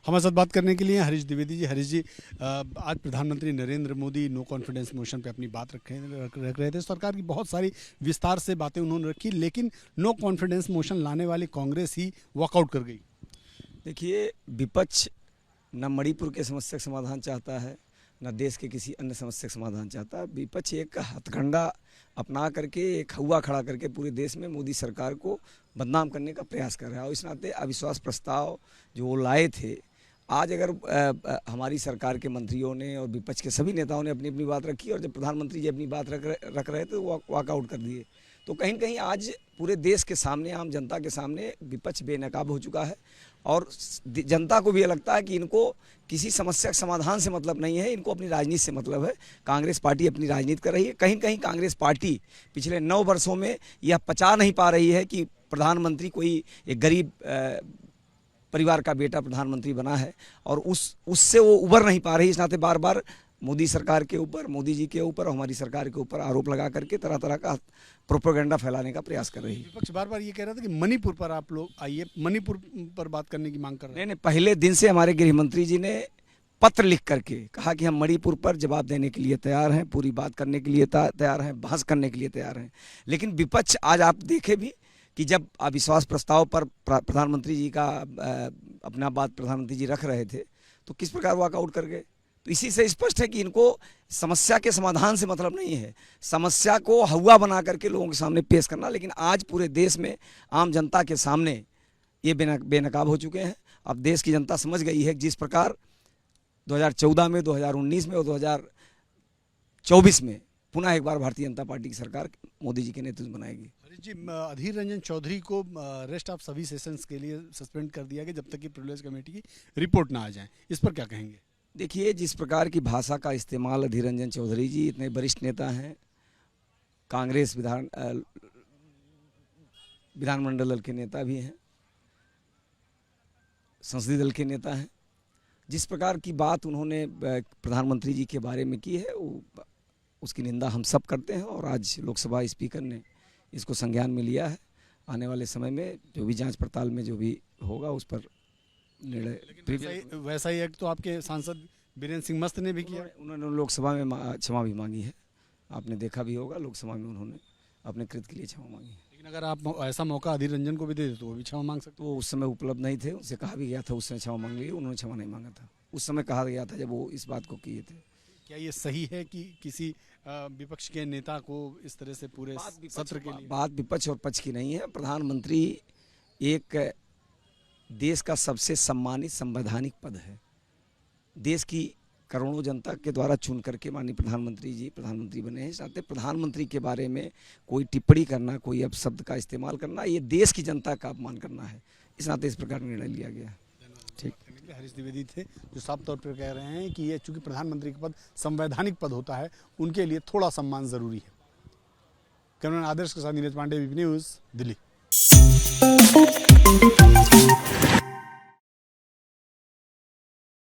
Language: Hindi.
हमारे साथ बात करने के लिए हरीश द्विवेदी जी। हरीश जी, आज प्रधानमंत्री Narendra Modi no confidence motion पे अपनी बात रख रहे थे। सरकार की बहुत सारी विस्तार से बातें उन्होंने रखी, लेकिन नो कॉन्फिडेंस मोशन लाने वाली कांग्रेस ही वॉकआउट कर गई। देखिए, विपक्ष न मणिपुर के समस्या का समाधान चाहता है, न देश के किसी अन्य समस्या का समाधान चाहता है। विपक्ष एक हथकंडा अपना करके, एक हवा खड़ा करके पूरे देश में मोदी सरकार को बदनाम करने का प्रयास कर रहा है। और इस नाते अविश्वास प्रस्ताव जो वो लाए थे, आज अगर हमारी सरकार के मंत्रियों ने और विपक्ष के सभी नेताओं ने अपनी अपनी बात रखी, और जब प्रधानमंत्री जी अपनी बात रख रहे थे तो वॉकआउट कर दिए। तो कहीं न कहीं आज पूरे देश के सामने, आम जनता के सामने विपक्ष बेनकाब हो चुका है। और जनता को भी ये लगता है कि इनको किसी समस्या के समाधान से मतलब नहीं है, इनको अपनी राजनीति से मतलब है। कांग्रेस पार्टी अपनी राजनीति कर रही है। कहीं कहीं कांग्रेस पार्टी पिछले 9 वर्षों में यह पचा नहीं पा रही है कि प्रधानमंत्री कोई एक गरीब परिवार का बेटा प्रधानमंत्री बना है, और उससे वो उबर नहीं पा रही। इस नाते बार बार मोदी सरकार के ऊपर, मोदी जी के ऊपर और हमारी सरकार के ऊपर आरोप लगा करके तरह तरह का प्रोपेगेंडा फैलाने का प्रयास कर रही है। विपक्ष बार बार ये कह रहा था कि मणिपुर पर आप लोग आइए, मणिपुर पर बात करने की मांग कर रहे हैं। नहीं, पहले दिन से हमारे गृह मंत्री जी ने पत्र लिख करके कहा कि हम मणिपुर पर जवाब देने के लिए तैयार हैं, पूरी बात करने के लिए तैयार हैं, बहस करने के लिए तैयार हैं। लेकिन विपक्ष आज आप देखे भी कि जब अविश्वास प्रस्ताव पर प्रधानमंत्री जी का अपना बात प्रधानमंत्री जी रख रहे थे तो किस प्रकार वॉकआउट कर गए। तो इसी से स्पष्ट है कि इनको समस्या के समाधान से मतलब नहीं है, समस्या को हवा बना करके लोगों के सामने पेश करना। लेकिन आज पूरे देश में आम जनता के सामने ये बेनकाब हो चुके हैं। अब देश की जनता समझ गई है कि जिस प्रकार 2014 में, 2019 में और 2024 में पुनः एक बार भारतीय जनता पार्टी की सरकार मोदी जी के नेतृत्व में बनाएगी। हरीश जी, अधीर रंजन चौधरी को रेस्ट ऑफ सभी सेशंस के लिए सस्पेंड कर दिया गया जब तक कि प्रिविलेज कमेटी की रिपोर्ट ना आ जाए। इस पर क्या कहेंगे? देखिए, जिस प्रकार की भाषा का इस्तेमाल अधीर रंजन चौधरी जी इतने वरिष्ठ नेता हैं, कांग्रेस विधानमंडल दल के नेता भी हैं, संसदीय दल के नेता हैं, जिस प्रकार की बात उन्होंने प्रधानमंत्री जी के बारे में की है, उसकी निंदा हम सब करते हैं। और आज लोकसभा स्पीकर ने इसको संज्ञान में लिया है। आने वाले समय में जो भी जांच पड़ताल में जो भी होगा उस पर निर्णय। वैसा ही एक तो आपके सांसद बीरेंद्र सिंह मस्त ने भी किया। उन्होंने लोकसभा में क्षमा भी मांगी है, आपने देखा भी होगा, लोकसभा में उन्होंने अपने कृत्य के लिए क्षमा मांगी है। लेकिन अगर आप ऐसा मौका अधीर रंजन को भी दे दे तो वो भी क्षमा मांग सकते। तो वो उस समय उपलब्ध नहीं थे, उनसे कहा भी गया था उस समय क्षमा मांग ली, उन्होंने क्षमा नहीं मांगा था। उस समय कहा गया था जब वो इस बात को किए थे। क्या ये सही है कि किसी विपक्ष के नेता को इस तरह से पूरे सत्र के लिए? बात विपक्ष और पक्ष की नहीं है। प्रधानमंत्री एक देश का सबसे सम्मानित संवैधानिक पद है। देश की करोड़ों जनता के द्वारा चुन करके माननीय प्रधानमंत्री जी प्रधानमंत्री बने हैं। साथ ही प्रधानमंत्री के बारे में कोई टिप्पणी करना, कोई अपशब्द का इस्तेमाल करना, ये देश की जनता का अपमान करना है। इस नाते इस प्रकार निर्णय लिया गया। ठीक। हरीश द्विवेदी थे जो साफ तौर पर कह रहे हैं कि ये चूंकि प्रधानमंत्री का पद संवैधानिक पद होता है, उनके लिए थोड़ा सम्मान जरूरी है। कैमरामैन आदर्श के साथ नीरज पांडे, वीपी न्यूज़, दिल्ली।